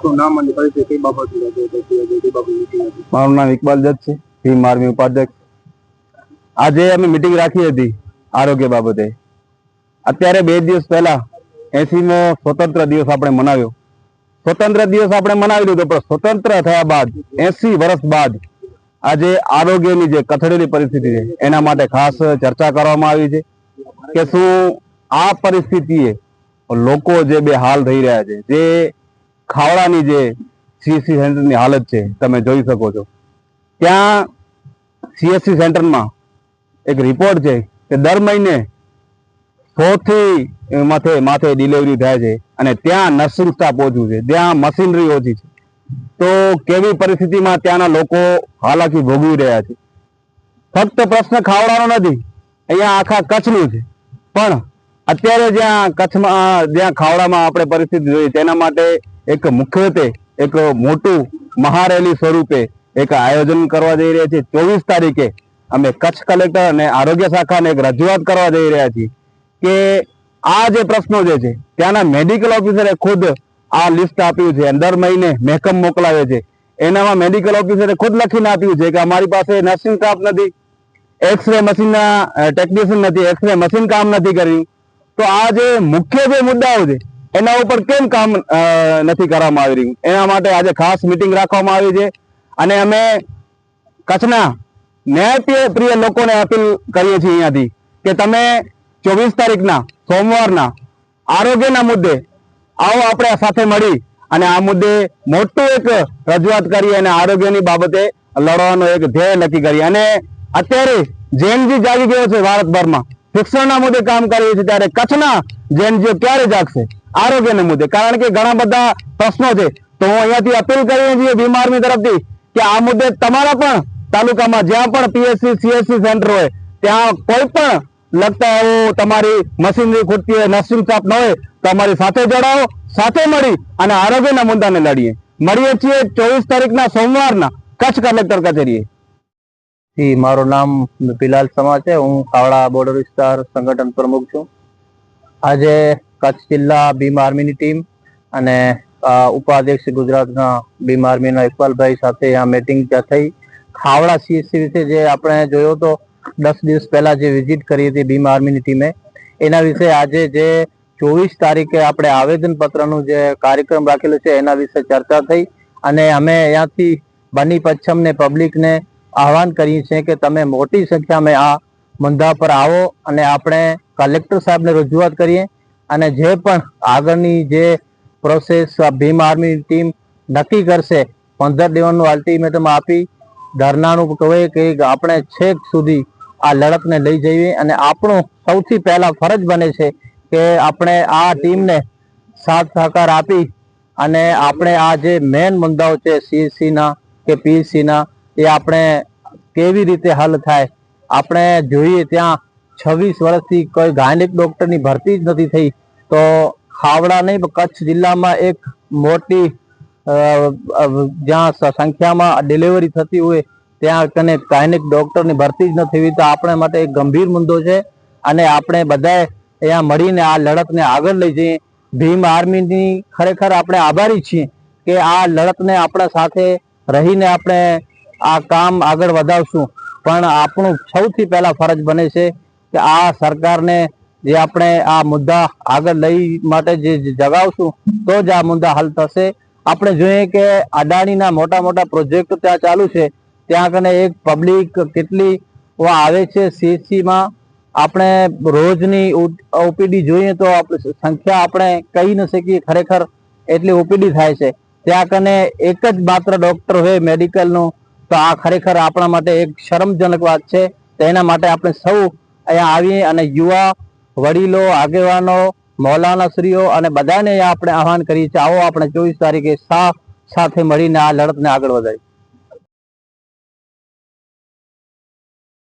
આપનું નામ અને પરિચય કઈ બાબત? મારું નામ ઇકબાલ જત છે, ભીમ આર્મી ઉપાધ્યક્ષ. આજે અમે મીટિંગ રાખી હતી આરોગ્ય બાબતે. અત્યારે 2 દિવસ પહેલા 80મો સ્વતંત્ર દિવસ આપણે મનાવ્યો. સ્વતંત્ર દિવસ આપણે મનાવી લીધો, પણ સ્વતંત્ર થયા બાદ 80 વર્ષ બાદ આજે આરોગ્યની જે કથળેલી પરિસ્થિતિ છે એના માટે ખાસ ચર્ચા કરવામાં આવી છે કે શું આ પરિસ્થિતિએ લોકો જે બેહાલ થઈ રહ્યા છે, જે ખાવડાની જે સીએસસી સેન્ટરની હાલત છે તમે જોઈ શકો છો. ત્યાં સીએસસી સેન્ટરમાં એક રિપોર્ટ છે કે દર મહિને 100 થી માથે ડિલિવરી થાય છે અને ત્યાં નર્સિંગ સ્ટાફ ઓછું છે, ત્યાં મશીનરી ઓછી છે. તો કેવી પરિસ્થિતિમાં ત્યાંના લોકો હાલાકી ભોગવી રહ્યા છે. ફક્ત પ્રશ્ન ખાવડાનો નથી, અહીંયા આખા કચ્છનું છે. પણ અત્યારે જ્યાં કચ્છમાં જ્યાં ખાવડામાં આપણે પરિસ્થિતિ જોઈએ તેના માટે એક મુખ્યત્વે એક મોટું મહારેલી સ્વરૂપે એક આયોજન કરવા જઈ રહ્યા છીએ. 24 તારીખે અમે કચ્છ કલેક્ટર અને આરોગ્ય શાખાને એક રજૂઆત કરવા જઈ રહ્યા છીએ કે આ જે પ્રશ્નો જે છે ત્યાંના મેડિકલ ઓફિસરે ખુદ આ લિસ્ટ આપ્યું છે, દર મહિને મહેકમ મોકલાવે છે. એનામાં મેડિકલ ઓફિસરે ખુદ લખીને આપ્યું છે કે અમારી પાસે નર્સિંગ સ્ટાફ નથી, એક્સરે મશીનના ટેકનિશિયન નથી, એક્સરે મશીન કામ નથી કર્યું. તો આ જે મુખ્ય જે મુદ્દાઓ છે એના ઉપર કેમ કામ નથી કરવામાં આવી રહ્યું, એના માટે આજે ખાસ મિટિંગ રાખવામાં આવી છે. અને અમે કચ્છના ન્યાયપ્રિય લોકોને અપીલ કરીએ છીએ અહીંયાથી કે તમે 24 તારીખના સોમવારના આરોગ્યના મુદ્દે આવો, આપણે સાથે મળી અને આ મુદ્દે મોટું એક રજૂઆત કરી અને આરોગ્યની બાબતે લડવાનો એક ધ્યેય નક્કી કરી. અને અત્યારે જેએનજી જાગી ગયો છે ભારતભરમાં, શિક્ષણના મુદ્દે કામ કરીએ છીએ, ત્યારે કચ્છના જેએનજીઓ ક્યારે જાગશે આરોગ્યના મુદ્દે? કારણ કે ઘણા બધા પ્રશ્નો છે. તો હું અહીંયાથી અપીલ કરીએ છીએ ભીમ આર્મી તરફથી કે આ મુદ્દે તમારા પણ તાલુકામાં જ્યાં પણ પીએસસી સીએસસી સેન્ટર હોય ત્યાં કોઈ પણ લગતા એવું તમારી મશીનરી ખૂટતી હોય, નર્સિંગ સ્ટાફ ન હોય તો અમારી સાથે જોડાઓ, સાથે મળી અને આરોગ્યના મુદ્દાને લડીએ. મળીએ છીએ 24 તારીખના સોમવારના કચ્છ કલેક્ટર કચેરીએ. મારું નામ બિલાલ સમા છે, હું ખાવડા બોર્ડર વિસ્તાર સંગઠન પ્રમુખ છું. આજે કચ્છ જિલ્લા ભીમ આર્મીની ટીમ અને ઉપાધ્યક્ષ ગુજરાતના ભીમ આર્મીના ઇકબાલભાઈ સાથે આ મીટિંગ થઈ. ખાવડા સીએસસી વિશે જે આપણે જોયો તો 10 દિવસ પહેલા જે વિઝિટ કરી હતી ભીમ આર્મીની ટીમે, એના વિશે આજે જે 24 તારીખે આપણે આવેદનપત્રનું જે કાર્યક્રમ રાખેલો છે એના વિશે ચર્ચા થઈ. અને અમે અહીંયાથી બની પચ્છમને પબ્લિકને આહવાન કરીએ છીએ કે તમે મોટી સંખ્યામાં આ મુદ્દા પર આવો અને આપણે કલેક્ટર સાહેબને રજૂઆત કરીએ. અને જે પણ આગળની જે પ્રોસેસ ભીમ આર્મી ટીમ નક્કી કરશે, 15 દિવસનું અલ્ટિમેટમ આપી ધરનાનું કહે કે આપણે છેક સુધી આ લડતને લઈ જઈએ. અને આપણું સૌથી પહેલા ફરજ બને છે કે આપણે આ ટીમને સાથ સહકાર આપી અને આપણે આ જે મેન મુદ્દાઓ છે સીએસસીના કે પીએસસીના એ આપણે કેવી રીતે હલ થાય. આપણે જોઈએ ત્યાં 26 વર્ષથી કોઈ ગાયનેક ડોક્ટરની ભરતી જ નથી થઈ. તો ખાવડા નહીં પણ કચ્છ જિલ્લામાં એક મોટી જ્યાં સંખ્યામાં ડિલિવરી થતી હોય ત્યાં કને ગાયનેક ડોક્ટરની ભરતી જ નથી. તો આપણા માટે એક ગંભીર મુદ્દો છે અને આપણે બધાએ અહીંયા મળીને આ લડતને આગળ લઈ જઈએ. ભીમ આર્મીની ખરેખર આપણે આભારી છીએ કે આ લડતને આપણા સાથે રહીને આપણે આ કામ આગળ વધાવશું. પણ આપણું સૌથી પહેલા ફરજ બને છે કે આ સરકારને જે આપણે આ મુદ્દા આગળ લઈ માટે જે જગાવશું તો જ આ મુદ્દા હલ થશે. આપણે જોઈએ કે અદાણીના મોટા મોટા પ્રોજેક્ટ ત્યાં ચાલુ છે, ત્યાં કને એક પબ્લિક કેટલી આવે છે સીએસસીમાં. આપણે રોજની ઓપીડી જોઈએ તો સંખ્યા આપણે કહી ન શકીએ, ખરેખર એટલી ઓપીડી થાય છે. ત્યાં કને એક જ માત્ર ડોક્ટર હોય મેડિકલનું, તો આ ખરેખર આપણા માટે એક શરમજનક વાત છે. તેના માટે આપણે સૌ અહીંયા આવીએ અને યુવા વડીલો, આગેવાનો, મૌલાનાશ્રીઓ અને બધાને આપણે આહવાન કરીએ છીએ, આવો આપણે 24 તારીખે સાથે મળીને આ લડતને આગળ વધારીએ.